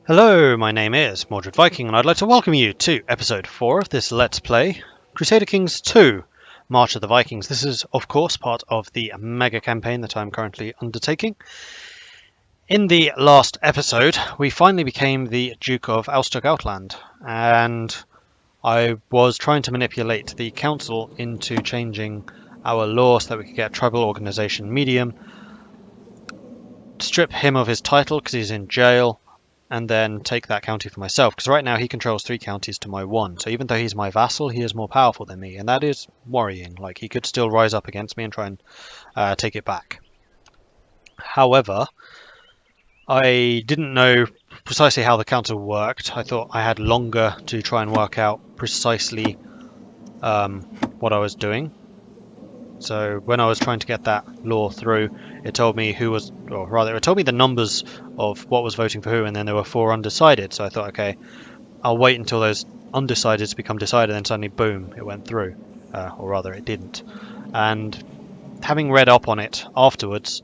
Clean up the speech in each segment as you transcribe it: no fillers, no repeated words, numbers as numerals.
Hello, my name is Mordred Viking, and I'd like to welcome you to episode 4 of this Let's Play, Crusader Kings II, March of the Vikings. This is, of course, part of the mega campaign that I'm currently undertaking. In the last episode, we finally became the Duke of Outland, and I was trying to manipulate the council into changing our law so that we could get a tribal organization medium, strip him of his title because he's in jail, and then take that county for myself, because right now he controls 3 counties to my 1, so even though he's my vassal, he is more powerful than me, and that is worrying. Like, he could still rise up against me and try and take it back. However, I didn't know precisely how the council worked. I thought I had longer to try and work out precisely what I was doing. So when I was trying to get that law through, it told me who was, or rather, it told me the numbers of what was voting for who, and then there were 4 undecided. So I thought, okay, I'll wait until those undecideds become decided, and then suddenly, boom, it went through. Or rather, it didn't. And having read up on it afterwards,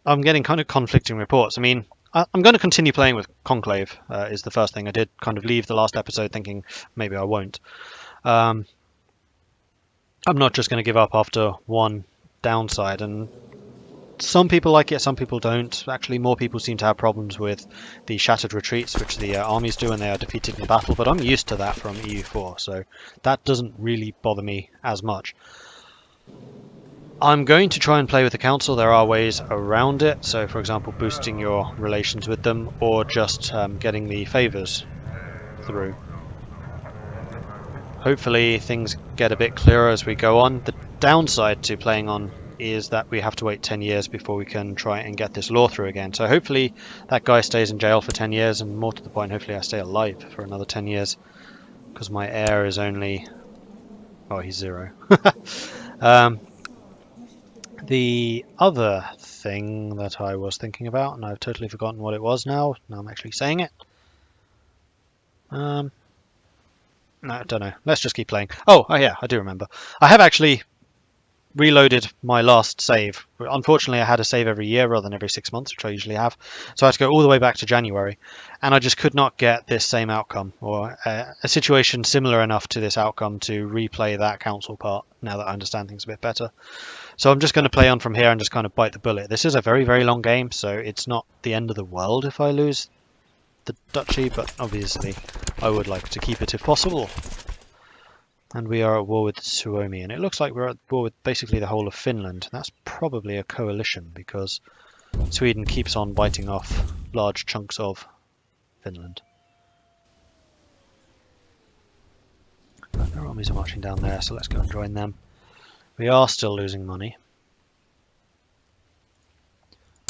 I'm getting kind of conflicting reports. I mean, I'm going to continue playing with Conclave, is the first thing. I did kind of leave the last episode thinking maybe I won't. I'm not just going to give up after one downside, and some people like it, some people don't. Actually, more people seem to have problems with the shattered retreats, which the armies do when they are defeated in battle, but I'm used to that from EU4, so that doesn't really bother me as much. I'm going to try and play with the council. There are ways around it, so for example boosting your relations with them, or just getting the favours through. Hopefully things get a bit clearer as we go on. The downside to playing on is that we have to wait 10 years before we can try and get this law through again. So hopefully that guy stays in jail for 10 years, and more to the point, hopefully I stay alive for another 10 years, because my heir is only... oh, he's 0. The other thing that I was thinking about, and I've totally forgotten what it was now I'm actually saying it. No, I don't know. Let's just keep playing. Oh, yeah, I do remember. I have actually reloaded my last save. Unfortunately, I had a save every year rather than every 6 months, which I usually have. So I had to go all the way back to January, and I just could not get this same outcome, or a situation similar enough to this outcome to replay that council part, now that I understand things a bit better. So I'm just going to play on from here and just kind of bite the bullet. This is a very, very long game, so it's not the end of the world if I lose the duchy, but obviously I would like to keep it if possible. And we are at war with Suomi, and it looks like we're at war with basically the whole of Finland. That's probably a coalition, because Sweden keeps on biting off large chunks of Finland. But their armies are marching down there, so let's go and join them. We are still losing money.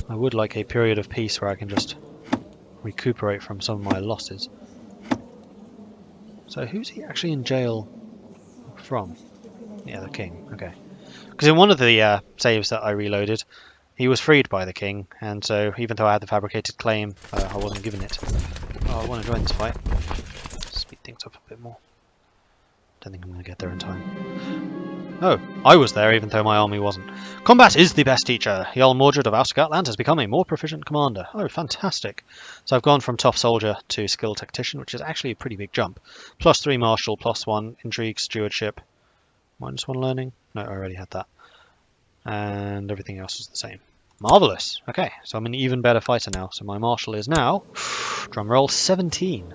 I would like a period of peace where I can just recuperate from some of my losses. So who's he actually in jail from? Yeah, the king. Okay. Because in one of the saves that I reloaded, he was freed by the king, and so even though I had the fabricated claim, I wasn't given it. Oh, I want to join this fight. Speed things up a bit more. Don't think I'm going to get there in time. Oh, I was there even though my army wasn't. Combat is the best teacher. Jarl Mordred of Outland has become a more proficient commander. Oh, fantastic. So I've gone from tough soldier to skilled tactician, which is actually a pretty big jump. +3 martial, +1 intrigue, stewardship. -1 learning? No, I already had that. And everything else is the same. Marvellous. Okay, so I'm an even better fighter now. So my martial is now, drumroll, 17.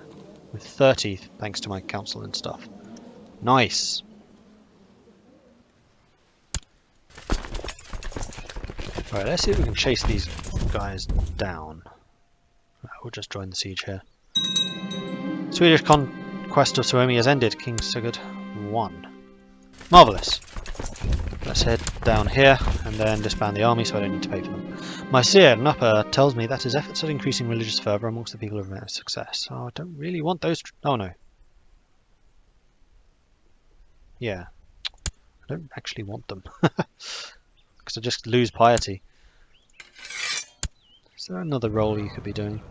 With 30 thanks to my council and stuff. Nice. Right, let's see if we can chase these guys down. We'll just join the siege here. Swedish conquest of Suomi has ended. King Sigurd won. Marvellous. Let's head down here and then disband the army so I don't need to pay for them. My seer Nupper tells me that his efforts at increasing religious fervour amongst the people have met success. Oh, I don't really want those... oh no. Yeah. I don't actually want them. Because I just lose piety. Is there another role you could be doing?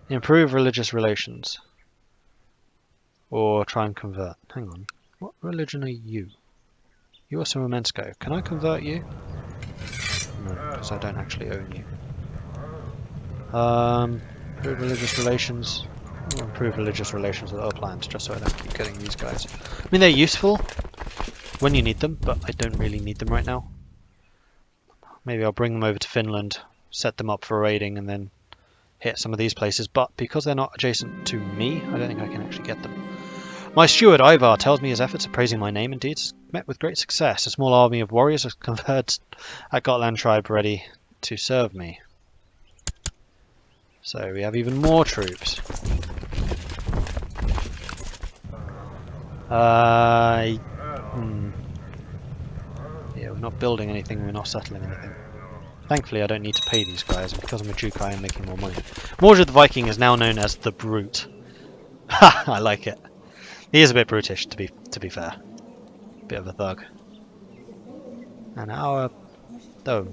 Improve religious relations. Or try and convert. Hang on. What religion are you? You are Suomensko. Can I convert you? No, because I don't actually own you. Improve religious relations. I'll improve religious relations with other plans, just so I don't keep getting these guys. I mean, they're useful when you need them, but I don't really need them right now. Maybe I'll bring them over to Finland, set them up for raiding, and then hit some of these places. But because they're not adjacent to me, I don't think I can actually get them. My steward Ivar tells me his efforts of praising my name and deeds met with great success. A small army of warriors has converged at Gotland tribe ready to serve me. So we have even more troops. Yeah, we're not building anything, we're not settling anything. Thankfully I don't need to pay these guys, and because I'm a duke I am making more money. Mordred the Viking is now known as the Brute. Ha! I like it. He is a bit brutish, to be fair. Bit of a thug. And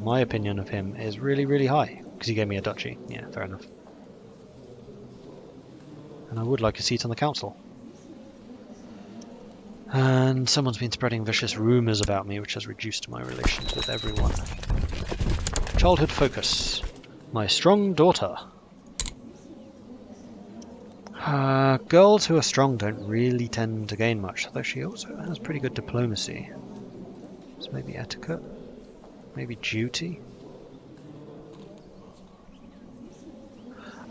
my opinion of him is really, really high, because he gave me a duchy. Yeah, fair enough. And I would like a seat on the council. And someone's been spreading vicious rumours about me, which has reduced my relations with everyone. Childhood focus. My strong daughter. Girls who are strong don't really tend to gain much, though she also has pretty good diplomacy. So maybe etiquette? Maybe duty?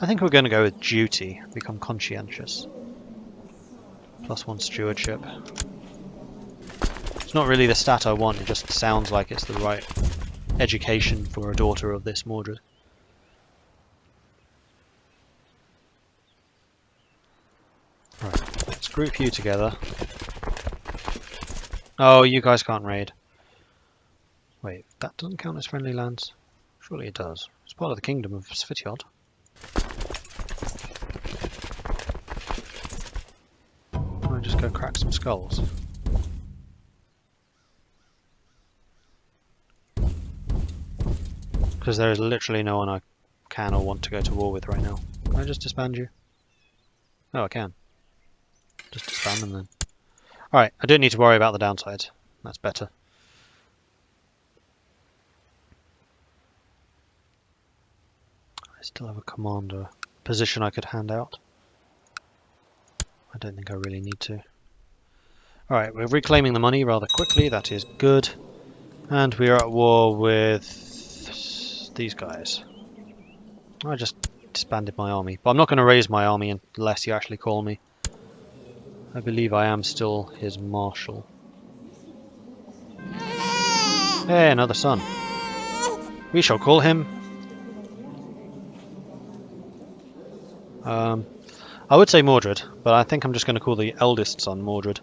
I think we're going to go with duty, become conscientious. +1 stewardship. It's not really the stat I want, it just sounds like it's the right education for a daughter of this Mordred. Right, let's group you together. Oh, you guys can't raid. Wait, that doesn't count as friendly lands? Surely it does. It's part of the kingdom of Svitjod. I'll just go crack some skulls. Because there is literally no one I can or want to go to war with right now. Can I just disband you? Oh, I can. Just disband them then. Alright, I don't need to worry about the downsides. That's better. I still have a commander position I could hand out. I don't think I really need to. Alright, we're reclaiming the money rather quickly, that is good. And we are at war with these guys. I just disbanded my army, but I'm not going to raise my army unless you actually call me. I believe I am still his marshal. Hey, another son. We shall call him... I would say Mordred, but I think I'm just going to call the eldest son Mordred.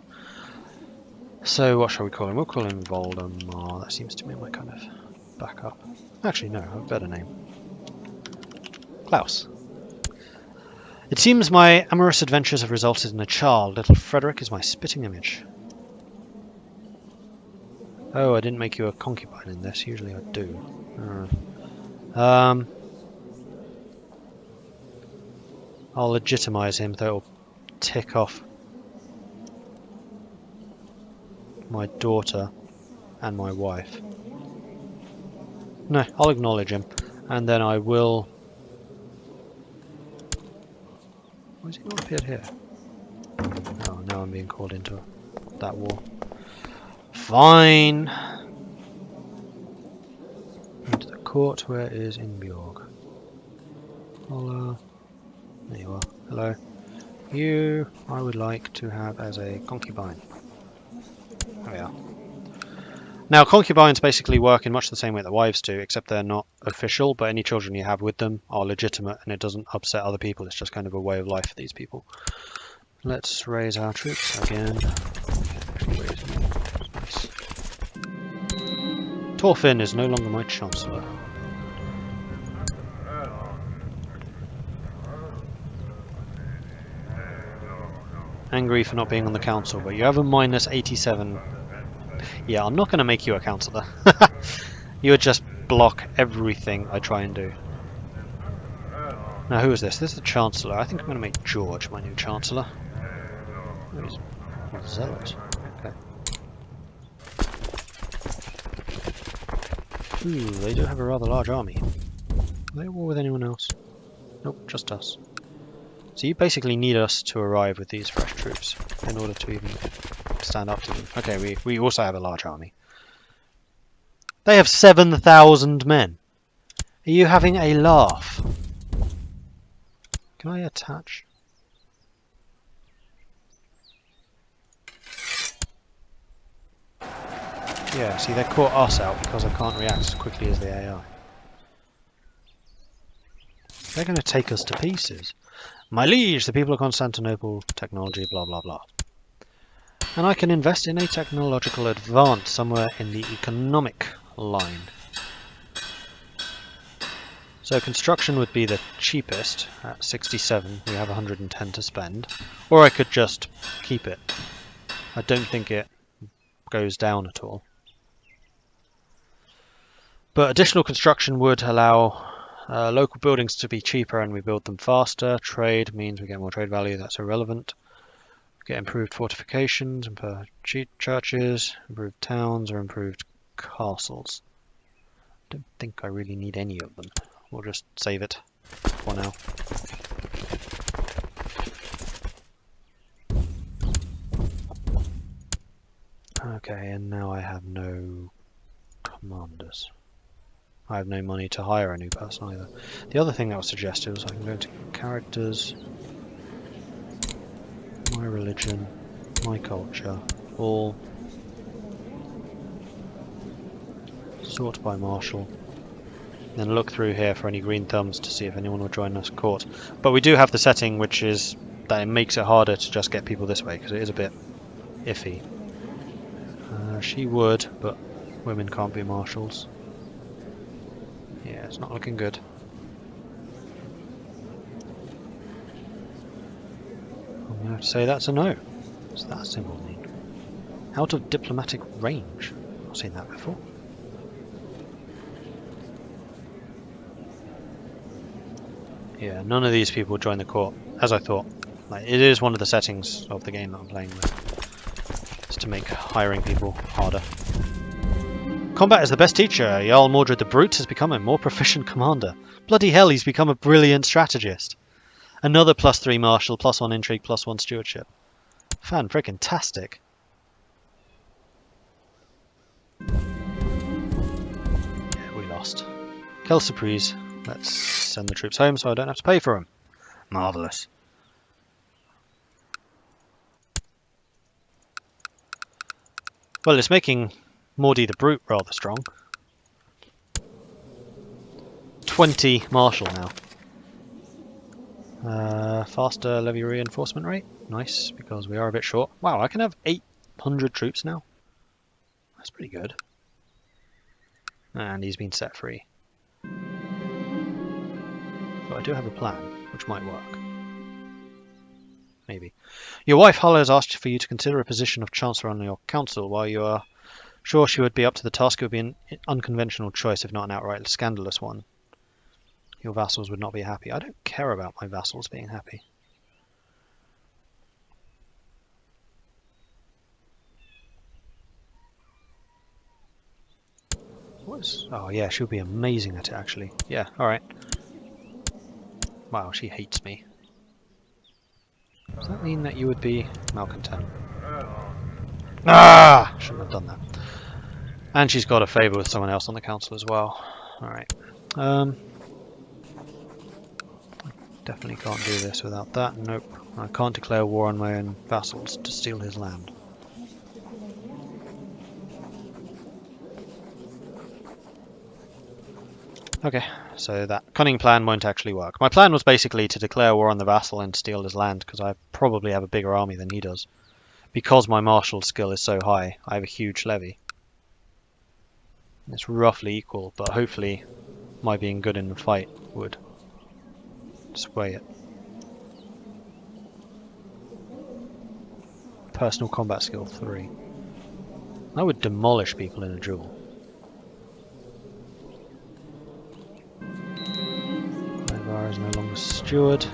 So what shall we call him? We'll call him Voldemar. That seems to be my kind of backup. Actually, no, I have a better name. Klaus. It seems my amorous adventures have resulted in a child. Little Frederick is my spitting image. Oh, I didn't make you a concubine in this. Usually I do. I'll legitimize him, though it'll tick off my daughter and my wife. No, I'll acknowledge him, and then I will... Why has he not appeared here? Oh, now I'm being called into that war. Fine! Into the court, where is Inbjorg? I'll, there you are. Hello. You, I would like to have as a concubine. There we are. Now, concubines basically work in much the same way that wives do, except they're not official, but any children you have with them are legitimate, and it doesn't upset other people. It's just kind of a way of life for these people. Let's raise our troops again. Actually, raise more. Nice. Thorfinn is no longer my chancellor. Angry for not being on the council, but you have a -87. Yeah, I'm not going to make you a councillor. You would just block everything I try and do. Now, who is this? This is the Chancellor. I think I'm going to make George my new Chancellor. Oh, he's zealot. Okay. Ooh, they do have a rather large army. Are they at war with anyone else? Nope, just us. So you basically need us to arrive with these fresh troops in order to even stand up to them. Okay, we also have a large army. They have 7,000 men. Are you having a laugh? Can I attach? Yeah, see, they caught us out because I can't react as quickly as the AI. They're going to take us to pieces. My liege, the people of Constantinople, technology, blah blah blah. And I can invest in a technological advance somewhere in the economic line. So construction would be the cheapest at 67. We have 110 to spend. Or I could just keep it. I don't think it goes down at all. But additional construction would allow local buildings to be cheaper and we build them faster. Trade means we get more trade value. That's irrelevant. We get improved fortifications, improved churches, improved towns, or improved castles. I don't think I really need any of them. We'll just save it for now. Okay, and now I have no commanders. I have no money to hire a new person either. The other thing that was suggested was I can go into characters, my religion, my culture, all sort by martial. Then look through here for any green thumbs to see if anyone will join us court. But we do have the setting which is that it makes it harder to just get people this way because it is a bit iffy. She would, but women can't be marshals. Yeah, it's not looking good. I'm going to have to say that's a no. What's that symbol mean? Out of diplomatic range. I've not seen that before. Yeah, none of these people join the court, as I thought. Like, it is one of the settings of the game that I'm playing with. It's to make hiring people harder. Combat is the best teacher. Jarl Mordred the Brute has become a more proficient commander. Bloody hell, he's become a brilliant strategist. Another +3 martial, +1 intrigue, +1 stewardship. Fan-frickin-tastic. Yeah, we lost. Quelle surprise. Let's send the troops home so I don't have to pay for them. Marvellous. Well, it's making Mordy the Brute rather strong. 20 martial now. Faster levy reinforcement rate. Nice, because we are a bit short. Wow, I can have 800 troops now. That's pretty good. And he's been set free. But I do have a plan, which might work. Maybe. Your wife Hala has asked for you to consider a position of Chancellor on your council. While you are sure she would be up to the task, it would be an unconventional choice, if not an outright scandalous one. Your vassals would not be happy. I don't care about my vassals being happy. Oh yeah, she'll be amazing at it actually. Yeah, alright. Wow, she hates me. Does that mean that you would be malcontent? Ah! Shouldn't have done that. And she's got a favour with someone else on the council as well. Alright. Definitely can't do this without that. Nope. I can't declare war on my own vassals to steal his land. Okay, so that cunning plan won't actually work. My plan was basically to declare war on the vassal and steal his land, because I probably have a bigger army than he does. Because my martial skill is so high, I have a huge levy. It's roughly equal, but hopefully my being good in the fight would sway it. Personal combat skill 3. I would demolish people in a duel. Is no longer steward.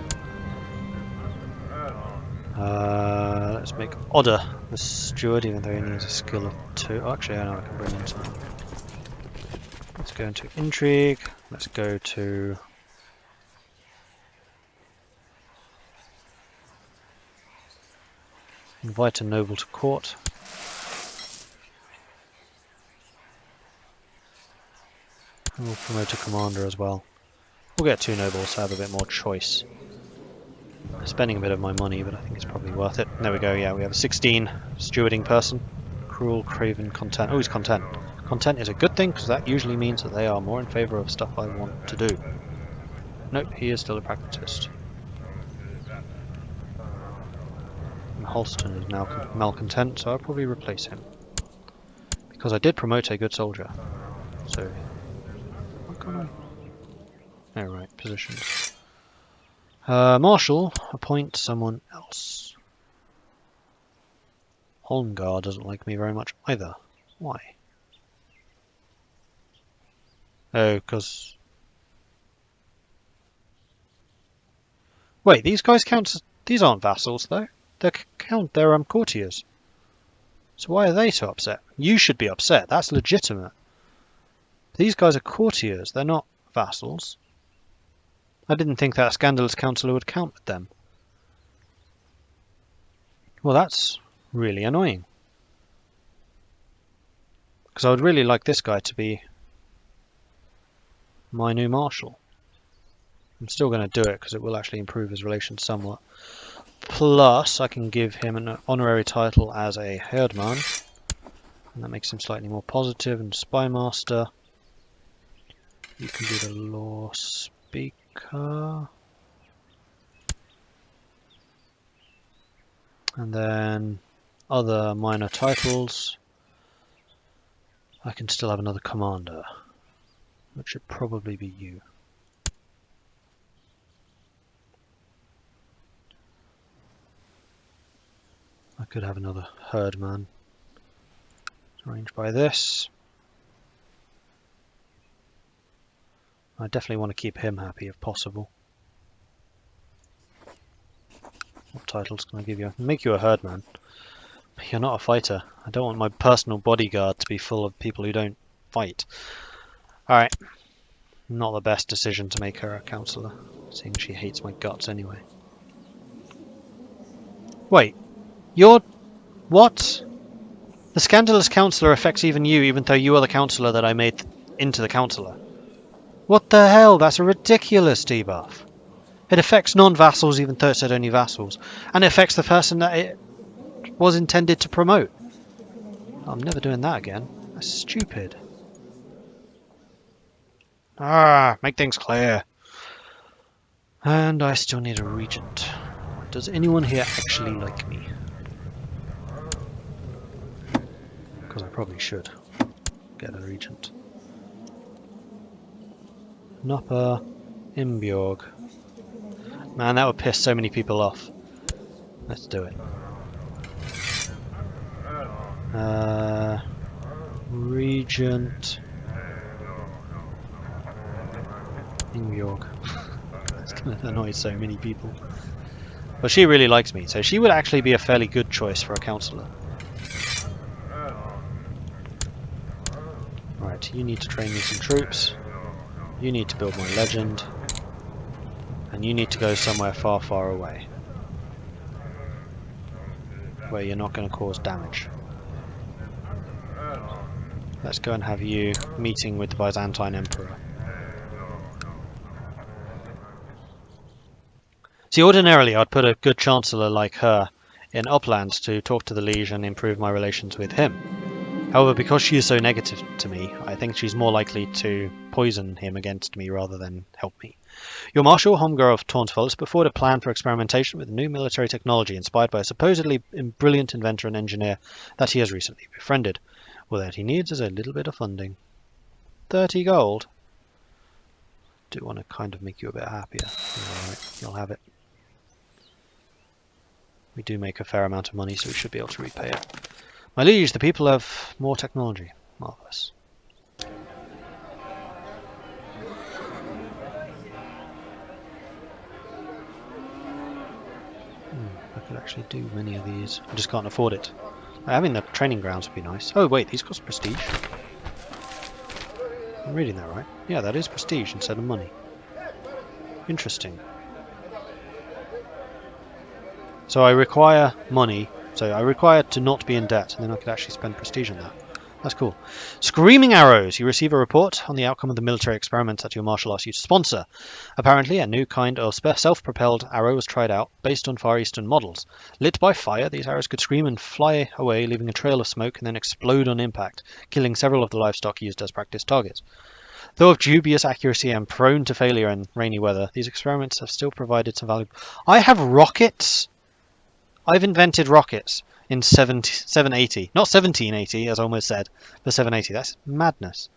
Let's make Odder the steward, even though he needs a skill of 2. Oh, actually, I know I can bring in some. Let's go into intrigue. Let's go to Invite a noble to court. And we'll promote a commander as well. We'll get 2 nobles to have a bit more choice. Spending a bit of my money, but I think it's probably worth it. There we go, yeah, we have a 16 stewarding person. Cruel, craven, content. Oh, he's content. Content is a good thing, because that usually means that they are more in favour of stuff I want to do. Nope, he is still a pragmatist. And Holston is now malcontent, so I'll probably replace him. Because I did promote a good soldier. So, what can I... Oh, right, positions. Marshal, appoint someone else. Holmgard doesn't like me very much either. Why? Oh, because... Wait, these guys count as... These aren't vassals, though. They're courtiers. So why are they so upset? You should be upset. That's legitimate. These guys are courtiers. They're not vassals. I didn't think that scandalous councillor would count with them. Well, that's really annoying. Because I would really like this guy to be my new marshal. I'm still going to do it because it will actually improve his relations somewhat. Plus, I can give him an honorary title as a herdman. And that makes him slightly more positive. And spy master. You can be the law speaker. And then other minor titles. I can still have another commander, which should probably be you. I could have another herdman. Arranged by this. I definitely want to keep him happy if possible. What titles can I give you? I can make you a herdman. But you're not a fighter. I don't want my personal bodyguard to be full of people who don't fight. Alright. Not the best decision to make her a councillor, seeing she hates my guts anyway. Wait. You're... What? The scandalous councillor affects even you, even though you are the councillor that I made into the councillor. What the hell? That's a ridiculous debuff. It affects non-vassals even though it said only vassals. And it affects the person that it was intended to promote. I'm never doing that again. That's stupid. Make things clear. And I still need a regent. Does anyone here actually like me? Because I probably should get a regent. Nopper, Imbjorg. Man, that would piss so many people off. Let's do it. Regent. Imbjorg. That's going to annoy so many people. But she really likes me, so she would actually be a fairly good choice for a councillor. Right, you need to train me some troops. You need to build my legend. And you need to go somewhere far, far away. Where you're not going to cause damage. Let's go and have you meeting with the Byzantine Emperor. See, ordinarily I'd put a good chancellor like her in Uplands to talk to the liege and improve my relations with him. However, because she is so negative to me, I think she's more likely to poison him against me rather than help me. Your Marshal, Holmgard of Tauntfell, has put forward a plan for experimentation with new military technology inspired by a supposedly brilliant inventor and engineer that he has recently befriended. All that he needs is a little bit of funding. 30 gold? Do want to kind of make you a bit happier. Alright, you'll have it. We do make a fair amount of money, so we should be able to repay it. My liege, the people have more technology. Marvellous. I could actually do many of these. I just can't afford it. Having the training grounds would be nice. Oh wait, these cost prestige. I'm reading that right? Yeah, that is prestige instead of money. Interesting. So I require money So I require to not be in debt, and then I could actually spend prestige on that. That's cool. Screaming Arrows. You receive a report on the outcome of the military experiments that your marshal asked you to sponsor. Apparently, a new kind of self-propelled arrow was tried out based on Far Eastern models. Lit by fire, these arrows could scream and fly away, leaving a trail of smoke and then explode on impact, killing several of the livestock used as practice targets. Though of dubious accuracy and prone to failure in rainy weather, these experiments have still provided some valuable... I have rockets! I've invented rockets in 780. Not 1780, as I almost said, but 780. That's madness.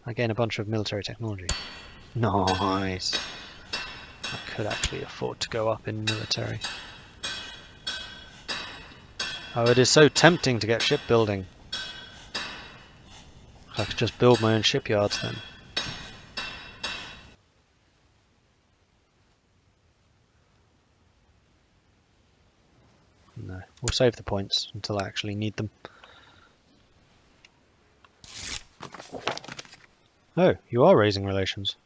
I gain a bunch of military technology. Nice. I could actually afford to go up in military. Oh, it is so tempting to get shipbuilding. I could just build my own shipyards then. No, we'll save the points until I actually need them. Oh, you are raising relations.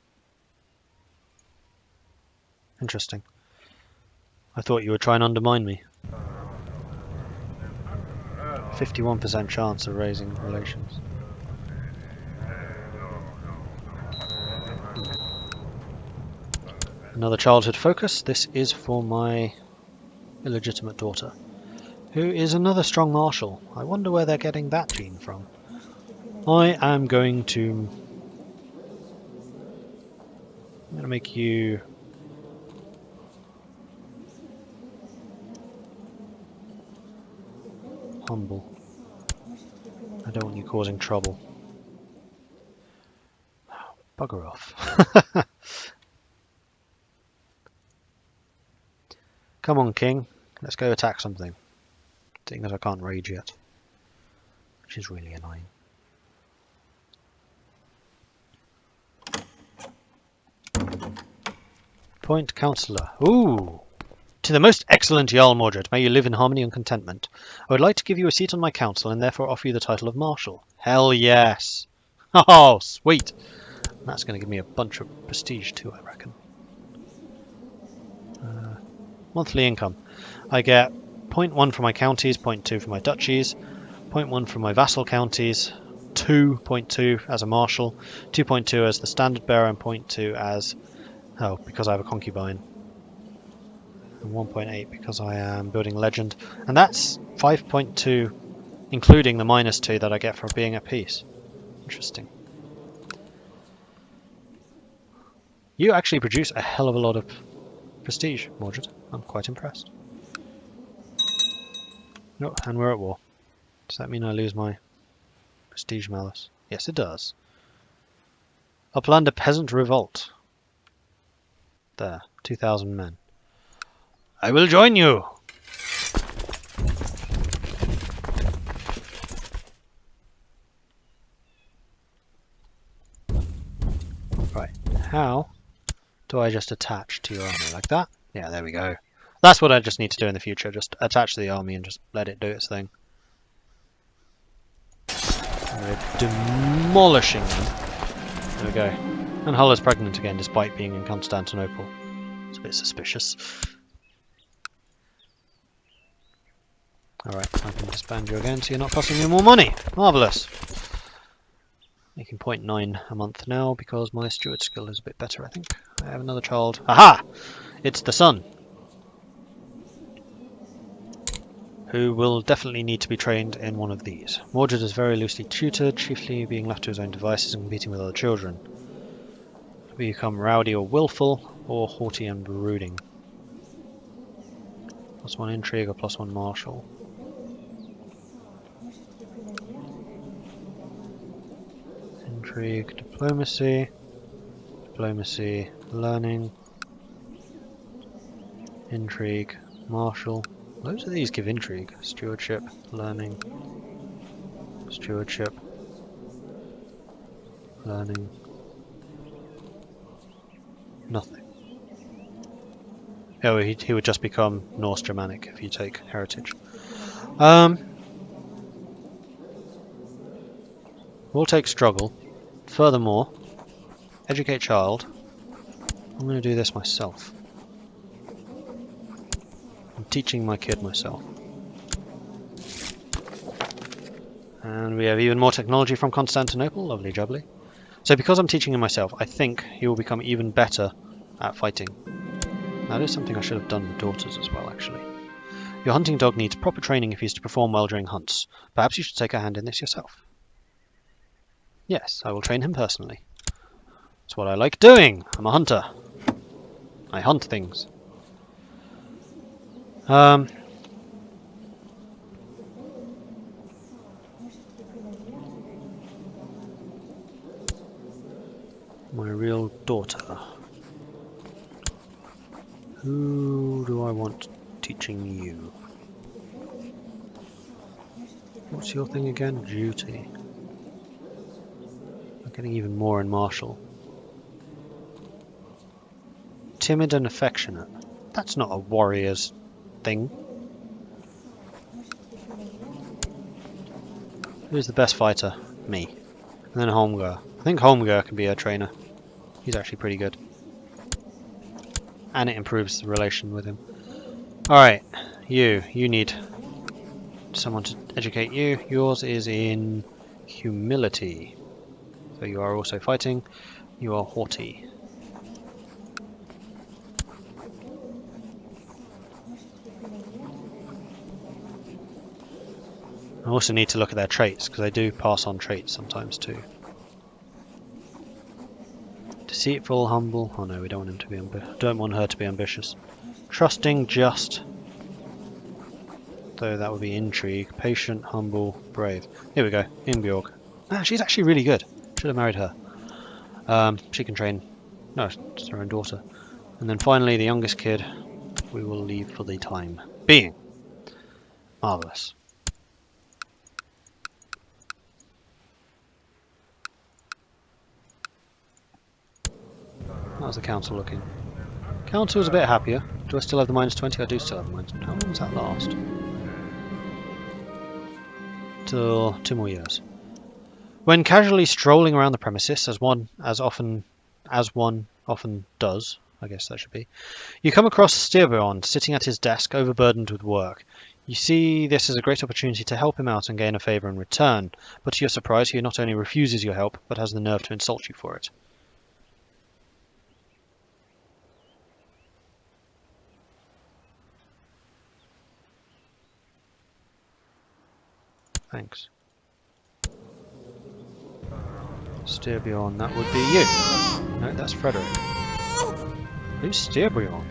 Interesting. I thought you would try and undermine me. 51% chance of raising relations. Another childhood focus. This is for my illegitimate daughter, who is another strong marshal. I wonder where they're getting that gene from. I'm going to make you humble. I don't want you causing trouble. Bugger off. Come on, King. Let's go attack something. Seeing as I can't rage yet. Which is really annoying. Point Councillor. Ooh! To the most excellent Jarl Mordred, may you live in harmony and contentment. I would like to give you a seat on my council and therefore offer you the title of Marshal. Hell yes! Oh, sweet! That's going to give me a bunch of prestige too, I reckon. Monthly income. I get 0.1 for my counties, 0.2 for my duchies, 0.1 for my vassal counties, 2.2 as a marshal, 2.2 as the standard bearer, and 0.2 as... oh, because I have a concubine. And 1.8 because I am building legend. And that's 5.2, including the -2 that I get for being at peace. Interesting. You actually produce a hell of a lot of prestige, Mordred. I'm quite impressed. Oh, and we're at war. Does that mean I lose my prestige malice? Yes, it does. Uplander Peasant Revolt. There, 2,000 men. I will join you! Right, how do I just attach to your army? Like that? Yeah, there we go. That's what I just need to do in the future. Just attach to the army and just let it do its thing. And we're demolishing them. There we go. And Hull is pregnant again despite being in Constantinople. It's a bit suspicious. Alright, I can disband you again so you're not costing me more money. Marvellous. Making 0.9 a month now because my steward skill is a bit better, I think. I have another child. Aha! It's the son. Who will definitely need to be trained in one of these. Mordred is very loosely tutored, chiefly being left to his own devices and competing with other children. Become rowdy or willful, or haughty and brooding. +1 intrigue or +1 martial. Intrigue, diplomacy, learning, intrigue, martial. Most of these give intrigue. Stewardship, learning, stewardship, learning. Nothing. Oh, he would just become Norse Germanic if you take heritage. We'll take struggle. Furthermore, educate child. I'm going to do this myself. I'm teaching my kid myself. And we have even more technology from Constantinople. Lovely jubbly. So because I'm teaching him myself, I think he will become even better at fighting. That is something I should have done with daughters as well, actually. Your hunting dog needs proper training if he is to perform well during hunts. Perhaps you should take a hand in this yourself. Yes, I will train him personally. It's what I like doing. I'm a hunter. I hunt things. My real daughter. Who do I want teaching you? What's your thing again? Duty. I'm getting even more in martial. Timid and affectionate. That's not a warrior's thing. Who's the best fighter? Me. And then Holmgard. I think Holmgard can be a trainer. He's actually pretty good. And it improves the relation with him. Alright, you need someone to educate you. Yours is in humility. So you are also fighting. You are haughty. I also need to look at their traits, because they do pass on traits sometimes too. Deceitful, humble. Oh no, we don't want him to be don't want her to be ambitious. Trusting, just. Though that would be intrigue. Patient, humble, brave. Here we go. Ingeborg. Ah, she's actually really good. Should have married her. She can train. No, it's her own daughter. And then finally, the youngest kid. We will leave for the time being. Marvelous. How's the council looking? Council's a bit happier. Do I still have the -20? I do still have the -20. How long does that last? Till 2 more years. When casually strolling around the premises, as one often does, I guess that should be, you come across Styrbjorn sitting at his desk, overburdened with work. You see this as a great opportunity to help him out and gain a favour in return, but to your surprise he not only refuses your help, but has the nerve to insult you for it. Thanks. Styrbjorn, that would be you. No, that's Frederick. Who's Styrbjorn?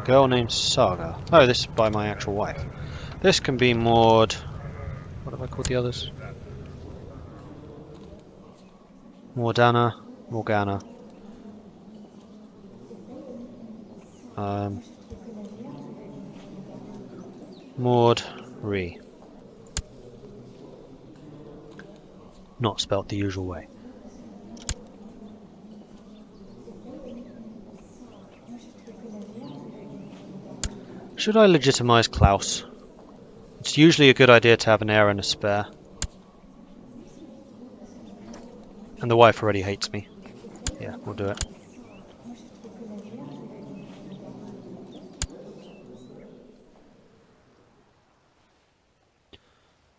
Girl named Saga. Oh, this is by my actual wife. This can be What have I called the others? Morgana. Mordred. Not spelt the usual way. Should I legitimize Klaus? It's usually a good idea to have an heir and a spare. And the wife already hates me. Yeah, we'll do it.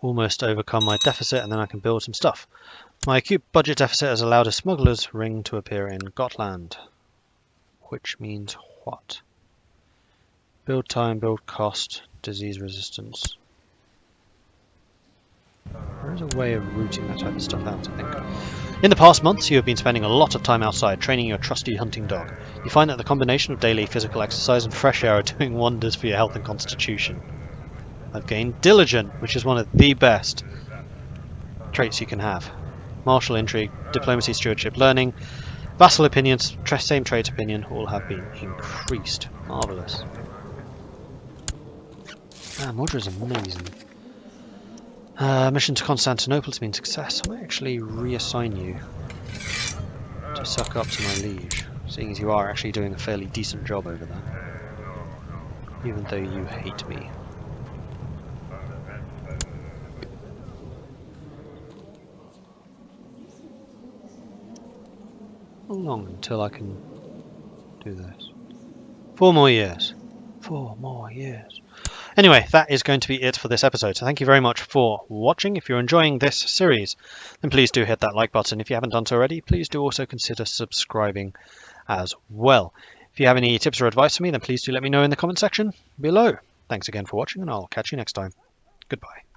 Almost overcome my deficit, and then I can build some stuff. My acute budget deficit has allowed a smuggler's ring to appear in Gotland. Which means what? Build time, build cost, disease resistance. There is a way of rooting that type of stuff out, I think. In the past months, you have been spending a lot of time outside, training your trusty hunting dog. You find that the combination of daily physical exercise and fresh air are doing wonders for your health and constitution. I've gained Diligent, which is one of the best traits you can have. Martial intrigue, diplomacy, stewardship, learning, vassal opinions, same trait opinion, all have been increased. Marvellous. Ah, Mordred's amazing. Mission to Constantinople has been a success. I might actually reassign you to suck up to my liege, seeing as you are actually doing a fairly decent job over there. Even though you hate me. How long until I can do this? 4 more years. 4 more years. Anyway, that is going to be it for this episode. So thank you very much for watching. If you're enjoying this series, then please do hit that like button. If you haven't done so already, please do also consider subscribing as well. If you have any tips or advice for me, then please do let me know in the comment section below. Thanks again for watching, and I'll catch you next time. Goodbye.